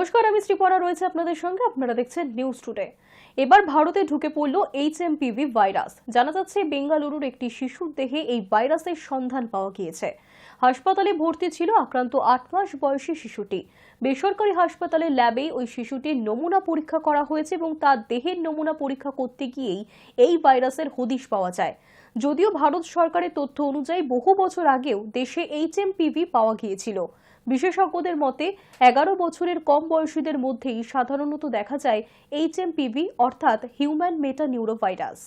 নমস্কার, আমি শ্রীপরা রয়েছে আপনাদের সঙ্গে। আপনারা দেখছেন নিউজ টুডে। এবার ভারতে ঢুকে পড়ল HMPV ভাইরাস। জানা যাচ্ছে বেঙ্গালুরুর একটি শিশুর দেহে এই ভাইরাসের সন্ধান পাওয়া গিয়েছে। হাসপাতালে ভর্তি ছিল আক্রান্ত 8 মাস বয়সী শিশুটি। বেসরকারি হাসপাতালের ল্যাবে ওই শিশুটির নমুনা পরীক্ষা করা হয়েছে এবং তার দেহের নমুনা পরীক্ষা করতে গিয়েই এই ভাইরাসের হদিশ পাওয়া যায়। যদিও ভারত সরকারের তথ্য অনুযায়ী বহু বছর আগেও দেশে HMPV পাওয়া গিয়েছিল। বিশেষজ্ঞদের মতে 11 বছরের কম বয়সীদের মধ্যেই সাধারণত দেখা যায় HMPV অর্থাৎ হিউম্যান মেটানিউরোভাইরাস।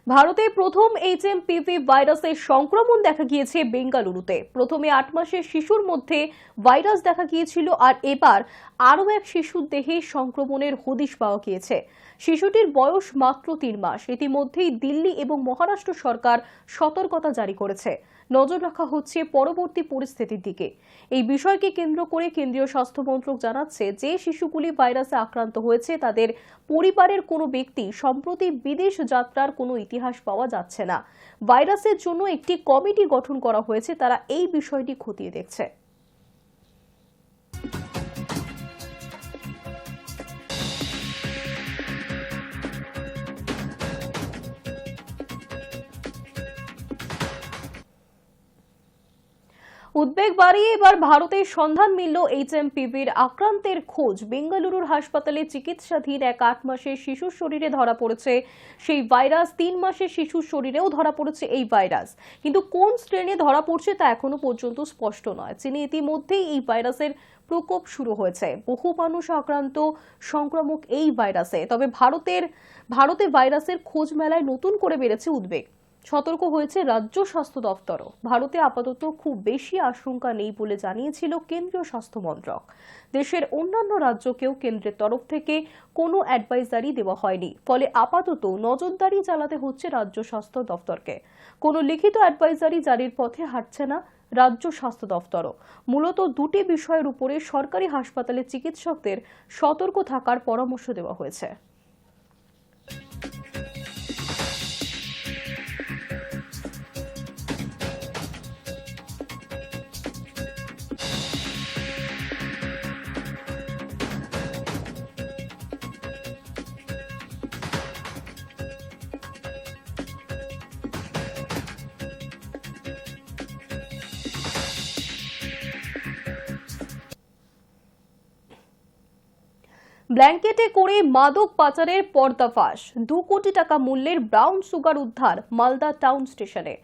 ভারতে প্রথম HMPV ভাইরাসের সংক্রমণ দেখা গিয়েছে বেঙ্গালুরুতে। প্রথমে 8 মাসের শিশুর মধ্যে ভাইরাস দেখা গিয়েছিল, আর এবার আরও এক শিশুর দেহে সংক্রমণের হদিশ পাওয়া গিয়েছে। শিশুটির বয়স মাত্র 3 মাস। ইতিমধ্যেই দিল্লি এবং মহারাষ্ট্র সরকার সতর্কতা জারি করেছে। নজর রাখা হচ্ছে পরবর্তী পরিস্থিতির দিকে। এই বিষয়কে কেন্দ্র করে কেন্দ্রীয় স্বাস্থ্য মন্ত্রক জানাচ্ছে, যে শিশুগুলি ভাইরাসে আক্রান্ত হয়েছে তাদের পরিবারের কোনো ব্যক্তি সম্প্রতি বিদেশ যাত্রার কোনো ইতিহাস পাওয়া যাচ্ছে না। ভাইরাসের জন্য একটি কমিটি গঠন করা হয়েছে, তারা এই বিষয়টি খতিয়ে দেখছে। উদ্বেগ বাড়িয়ে এবার ভারতের সন্ধান মিলল HMPVর আক্রান্তের খোঁজ। বেঙ্গালুরুর হাসপাতালে চিকিৎসাধীন এক 8 মাসের শিশুর শরীরে ধরা পড়েছে সেই ভাইরাস। 3 মাসের শিশুর শরীরেও ধরা পড়েছে এই ভাইরাস, কিন্তু কোন স্ট্রেনে ধরা পড়ছে তা এখনো পর্যন্ত স্পষ্ট নয়। চীনে ইতিমধ্যেই এই ভাইরাসের প্রকোপ শুরু হয়েছে। বহু মানুষ আক্রান্ত সংক্রামক এই ভাইরাসে। তবে ভারতে ভাইরাসের খোঁজ মেলায় নতুন করে বেড়েছে উদ্বেগ। সতর্ক হয়েছে রাজ্য স্বাস্থ্য দফতরও। ভারতে আপাতত খুব বেশি আশঙ্কা নেই বলে জানিয়েছিল কেন্দ্রীয় স্বাস্থ্য মন্ত্রক। দেশের অন্যান্য রাজ্যকেও কেন্দ্রের তরফ থেকে কোনো অ্যাডভাইজারি দেওয়া হয়নি, ফলে আপাতত নজরদারি চালাতে হচ্ছে রাজ্য স্বাস্থ্য দফতরকে। কোনো লিখিত অ্যাডভাইজারি জারির পথে হাঁটছে না রাজ্য স্বাস্থ্য দফতরও। মূলত দুটি বিষয়ের উপরে সরকারি হাসপাতালে চিকিৎসকদের সতর্ক থাকার পরামর্শ দেওয়া হয়েছে। ব্ল্যাঙ্কেটে করে মাদক পাচারের পর্দাফাশ। 2 কোটি টাকা মূল্যের ব্রাউন সুগার উদ্ধার মালদা টাউন স্টেশনে।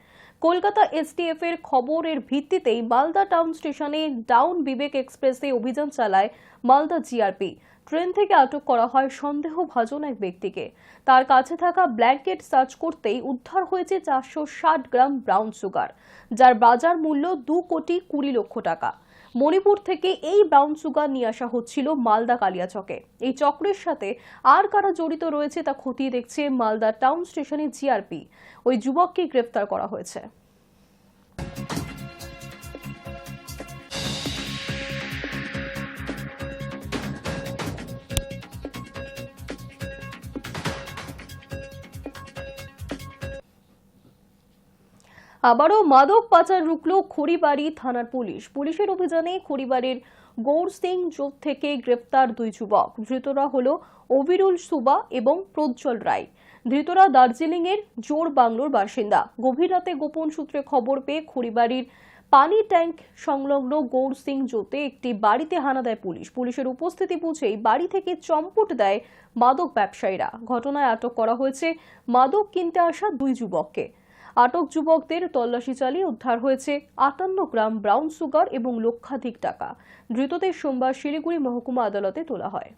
কলকাতা STF এর খবরের ভিত্তিতেই মালদা টাউন স্টেশনে ডাউন বিবেক এক্সপ্রেসে অভিযান চালায় মালদা GRP। ট্রেন থেকে আটক করা হয় সন্দেহভাজন এক ব্যক্তিকে। তার কাছে থাকা ব্ল্যাঙ্কেট সার্চ করতেই উদ্ধার হয়েছে 460 গ্রাম ব্রাউন সুগার, যার বাজার মূল্য 2 কোটি 20 লক্ষ টাকা। মণিপুর থেকে এই ব্রাউন সুগার নিয়ে আসা হচ্ছিল মালদা কালিয়াচকে। এই চক্রের সাথে আর কারা জড়িত রয়েছে তা খতিয়ে দেখছে মালদা টাউন স্টেশনে GRP। ওই যুবককে গ্রেফতার করা হয়েছে। আবারও মাদক পাচার রুখল খড়িবাড়ি থানার পুলিশ। পুলিশের অভিযানে খড়িবাড়ির গৌর সিং জোট থেকে গ্রেফতার 2 যুবক। ধৃতরা হল অবিরুল সুবা এবং প্রজ্জ্বল রায়। ধৃতরা দার্জিলিং এর জোর বাংলোর বাসিন্দা। গভীর রাতে গোপন সূত্রে খবর পেয়ে খড়িবাড়ির পানি ট্যাঙ্ক সংলগ্ন গৌর সিং জোটে একটি বাড়িতে হানা দেয় পুলিশ। পুলিশের উপস্থিতি বুঝেই বাড়ি থেকে চম্পট দেয় মাদক ব্যবসায়ীরা। ঘটনায় আটক করা হয়েছে মাদক কিনতে আসা 2 যুবককে। আটক যুবকদের তল্লাশি চালিয়ে উদ্ধার হয়েছে 58 গ্রাম ব্রাউন সুগার এবং লক্ষাধিক টাকা। ধৃতদের সোমবার শিলিগুড়ি মহকুমা আদালতে তোলা হয়।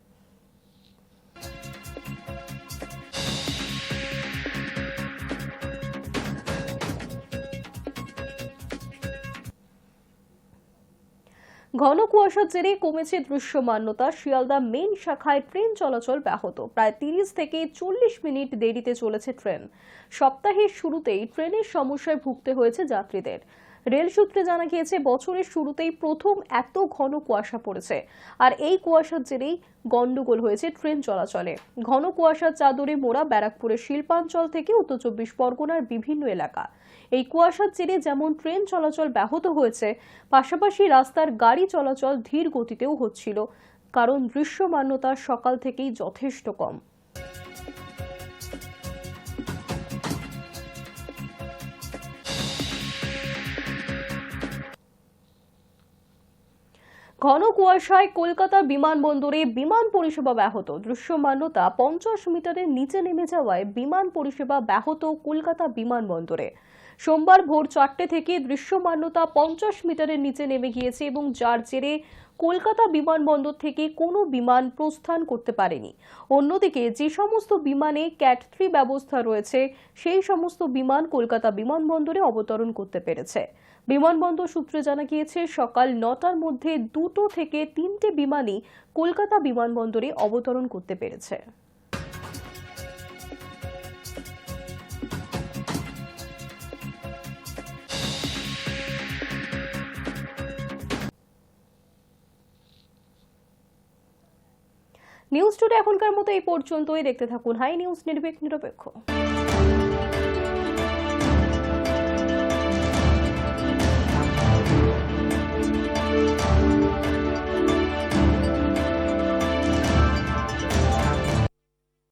ঘন কুয়াশার জেরে কমেছে দৃশ্যমানতা। শিয়ালদা মেইন শাখায় ট্রেন চলাচল ব্যাহত। প্রায় 30 থেকে 40 মিনিট দেরিতে চলেছে ট্রেন। সপ্তাহের শুরুতেই ট্রেনের সমস্যায় ভুগতে হয়েছে যাত্রীদের। রেল সূত্রে জানা গিয়েছে বছরের শুরুতেই প্রথম এত ঘন কুয়াশা পড়েছে, আর এই কুয়াশার জেরেই গন্ডগোল হয়েছে ট্রেন চলাচলে। ঘন কুয়াশার চাদরে মোড়া ব্যারাকপুরের শিল্পাঞ্চল থেকে উত্তর 24 পরগনার বিভিন্ন এলাকা। এই কুয়াশার জেরে যেমন ট্রেন চলাচল ব্যাহত হয়েছে, পাশাপাশি রাস্তার গাড়ি চলাচল ধীর গতিতেও হচ্ছিল, কারণ দৃশ্যমানতা সকাল থেকেই যথেষ্ট কম। ঘন কুয়াশায় কলকাতা বিমানবন্দরে বিমান পরিষেবা ব্যাহত। দৃশ্যমানতা 50 মিটারের নিচে নেমে যাওয়ায় বিমান পরিষেবা ব্যাহত কলকাতা বিমানবন্দরে। সোমবার ভোর 4টে থেকে দৃশ্যমানতা 50 মিটারের নিচে নেমে গিয়েছে এবং যার জেরে কলকাতা বিমানবন্দর থেকে কোনো বিমান প্রস্থান করতে পারেনি। অন্যদিকে যে সমস্ত বিমানে ক্যাট 3 ব্যবস্থা রয়েছে সেই সমস্ত বিমান কলকাতা বিমানবন্দরে অবতরণ করতে পেরেছে। বিমানবন্দর সূত্রে জানা গিয়েছে সকাল 9টার মধ্যে 2টো থেকে 3টে বিমানই কলকাতা বিমানবন্দরে অবতরণ করতে পেরেছে। নিউজ টুডে এখনকার মতো এই পর্যন্তই। দেখতে থাকুন হাই নিউজ, নিরপেক্ষ।